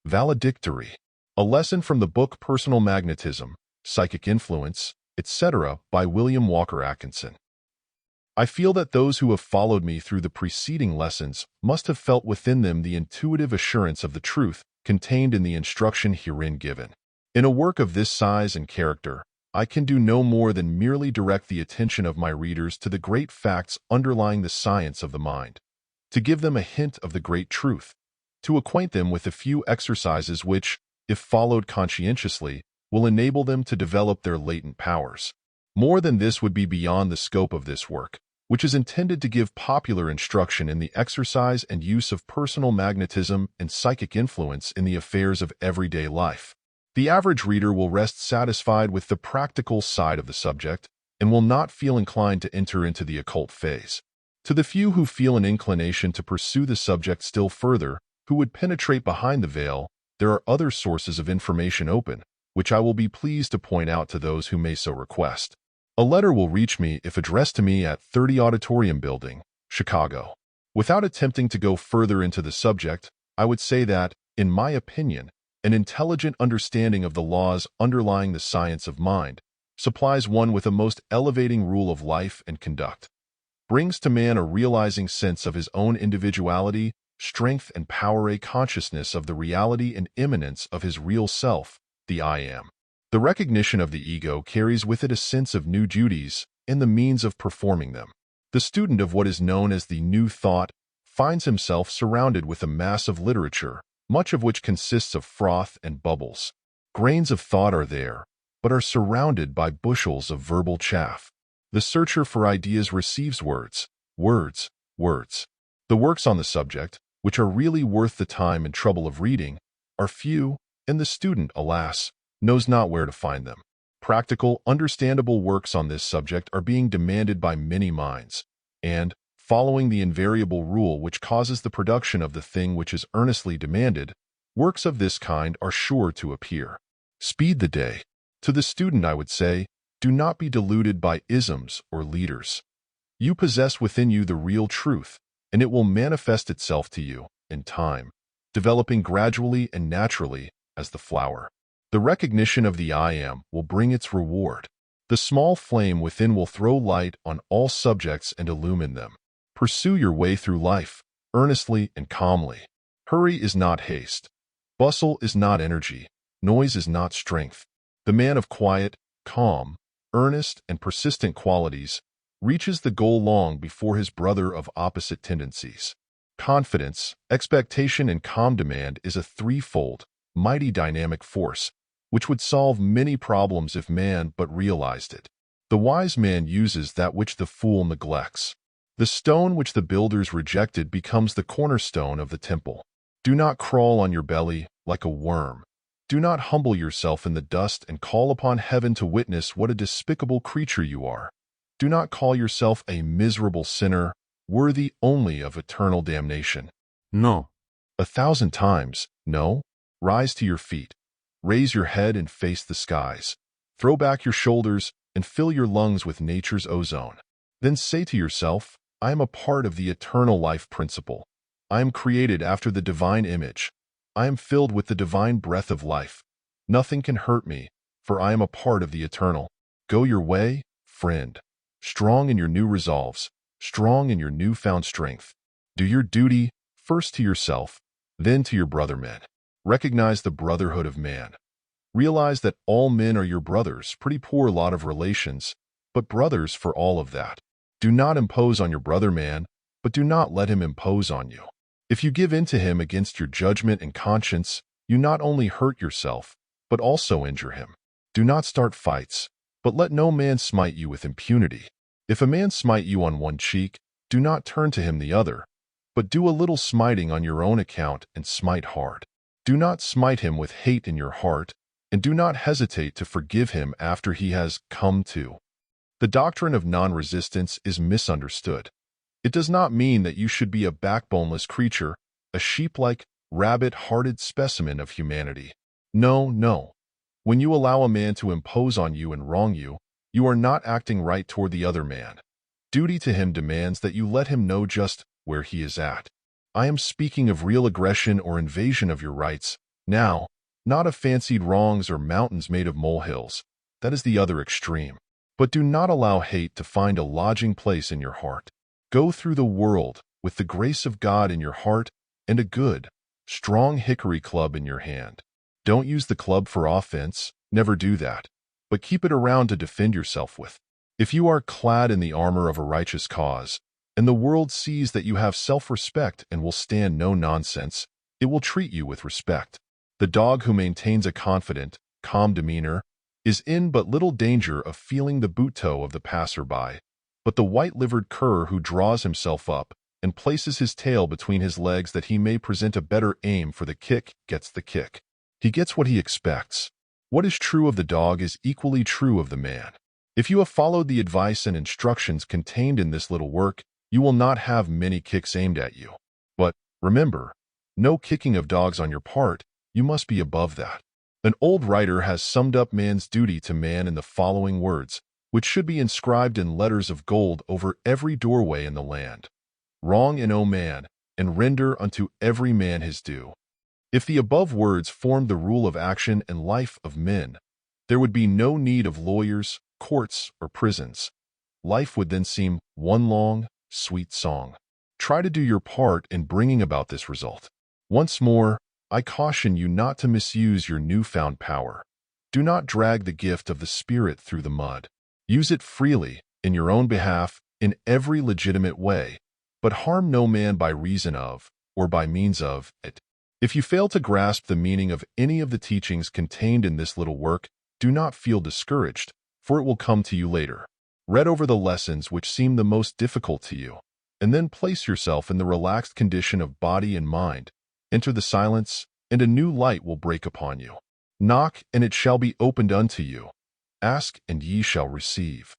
Valedictory. A lesson from the book Personal Magnetism, Psychic Influence, etc. by William Walker Atkinson. I feel that those who have followed me through the preceding lessons must have felt within them the intuitive assurance of the truth contained in the instruction herein given. In a work of this size and character, I can do no more than merely direct the attention of my readers to the great facts underlying the science of the mind, to give them a hint of the great truth, to acquaint them with a few exercises which, if followed conscientiously, will enable them to develop their latent powers. More than this would be beyond the scope of this work, which is intended to give popular instruction in the exercise and use of personal magnetism and psychic influence in the affairs of everyday life. The average reader will rest satisfied with the practical side of the subject and will not feel inclined to enter into the occult phase. To the few who feel an inclination to pursue the subject still further, who would penetrate behind the veil, there are other sources of information open, which I will be pleased to point out to those who may so request. A letter will reach me if addressed to me at 30 Auditorium Building, Chicago. Without attempting to go further into the subject, I would say that, in my opinion, an intelligent understanding of the laws underlying the science of mind supplies one with a most elevating rule of life and conduct, brings to man a realizing sense of his own individuality, strength and power, a consciousness of the reality and immanence of his real self, the I Am. The recognition of the ego carries with it a sense of new duties and the means of performing them. The student of what is known as the New Thought finds himself surrounded with a mass of literature, much of which consists of froth and bubbles. Grains of thought are there, but are surrounded by bushels of verbal chaff. The searcher for ideas receives words, words, words. The works on the subject, which are really worth the time and trouble of reading, are few, and the student, alas, knows not where to find them. Practical, understandable works on this subject are being demanded by many minds, and, following the invariable rule which causes the production of the thing which is earnestly demanded, works of this kind are sure to appear. Speed the day. To the student I would say, do not be deluded by isms or leaders. You possess within you the real truth, and it will manifest itself to you, in time, developing gradually and naturally as the flower. The recognition of the I Am will bring its reward. The small flame within will throw light on all subjects and illumine them. Pursue your way through life, earnestly and calmly. Hurry is not haste. Bustle is not energy. Noise is not strength. The man of quiet, calm, earnest, and persistent qualities reaches the goal long before his brother of opposite tendencies. Confidence, expectation, and calm demand is a threefold, mighty dynamic force, which would solve many problems if man but realized it. The wise man uses that which the fool neglects. The stone which the builders rejected becomes the cornerstone of the temple. Do not crawl on your belly like a worm. Do not humble yourself in the dust and call upon heaven to witness what a despicable creature you are. Do not call yourself a miserable sinner, worthy only of eternal damnation. No. 1,000 times, no. Rise to your feet. Raise your head and face the skies. Throw back your shoulders and fill your lungs with nature's ozone. Then say to yourself, I am a part of the eternal life principle. I am created after the divine image. I am filled with the divine breath of life. Nothing can hurt me, for I am a part of the eternal. Go your way, friend. Strong in your new resolves, strong in your newfound strength. Do your duty, first to yourself, then to your brother men. Recognize the brotherhood of man. Realize that all men are your brothers, pretty poor lot of relations, but brothers for all of that. Do not impose on your brother man, but do not let him impose on you. If you give in to him against your judgment and conscience, you not only hurt yourself, but also injure him. Do not start fights, but let no man smite you with impunity. If a man smite you on one cheek, do not turn to him the other, but do a little smiting on your own account and smite hard. Do not smite him with hate in your heart, and do not hesitate to forgive him after he has come to. The doctrine of non-resistance is misunderstood. It does not mean that you should be a backboneless creature, a sheep-like, rabbit-hearted specimen of humanity. No, no. When you allow a man to impose on you and wrong you, you are not acting right toward the other man. Duty to him demands that you let him know just where he is at. I am speaking of real aggression or invasion of your rights, Now, not of fancied wrongs or mountains made of molehills. That is the other extreme. But do not allow hate to find a lodging place in your heart. Go through the world with the grace of God in your heart and a good, strong hickory club in your hand. Don't use the club for offense, never do that, but keep it around to defend yourself with. If you are clad in the armor of a righteous cause, and the world sees that you have self-respect and will stand no nonsense, it will treat you with respect. The dog who maintains a confident, calm demeanor is in but little danger of feeling the boot toe of the passerby, but the white-livered cur who draws himself up and places his tail between his legs that he may present a better aim for the kick gets the kick. He gets what he expects. What is true of the dog is equally true of the man. If you have followed the advice and instructions contained in this little work, you will not have many kicks aimed at you. But remember, no kicking of dogs on your part. You must be above that. An old writer has summed up man's duty to man in the following words, which should be inscribed in letters of gold over every doorway in the land. Wrong in, O man, and render unto every man his due. If the above words formed the rule of action and life of men, there would be no need of lawyers, courts, or prisons. Life would then seem one long, sweet song. Try to do your part in bringing about this result. Once more, I caution you not to misuse your newfound power. Do not drag the gift of the Spirit through the mud. Use it freely, in your own behalf, in every legitimate way, but harm no man by reason of, or by means of, it. If you fail to grasp the meaning of any of the teachings contained in this little work, do not feel discouraged, for it will come to you later. Read over the lessons which seem the most difficult to you, and then place yourself in the relaxed condition of body and mind. Enter the silence, and a new light will break upon you. Knock, and it shall be opened unto you. Ask, and ye shall receive.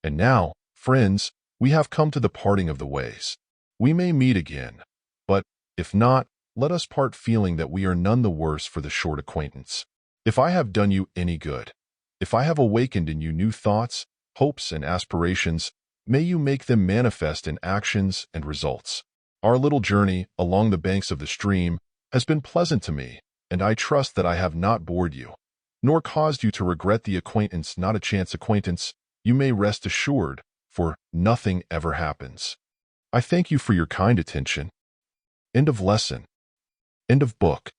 And now, friends, we have come to the parting of the ways. We may meet again, but, if not, let us part feeling that we are none the worse for the short acquaintance. If I have done you any good, if I have awakened in you new thoughts, hopes, and aspirations, may you make them manifest in actions and results. Our little journey along the banks of the stream has been pleasant to me, and I trust that I have not bored you, nor caused you to regret the acquaintance not a chance acquaintance. You may rest assured, for nothing ever happens. I thank you for your kind attention. End of lesson. End of book.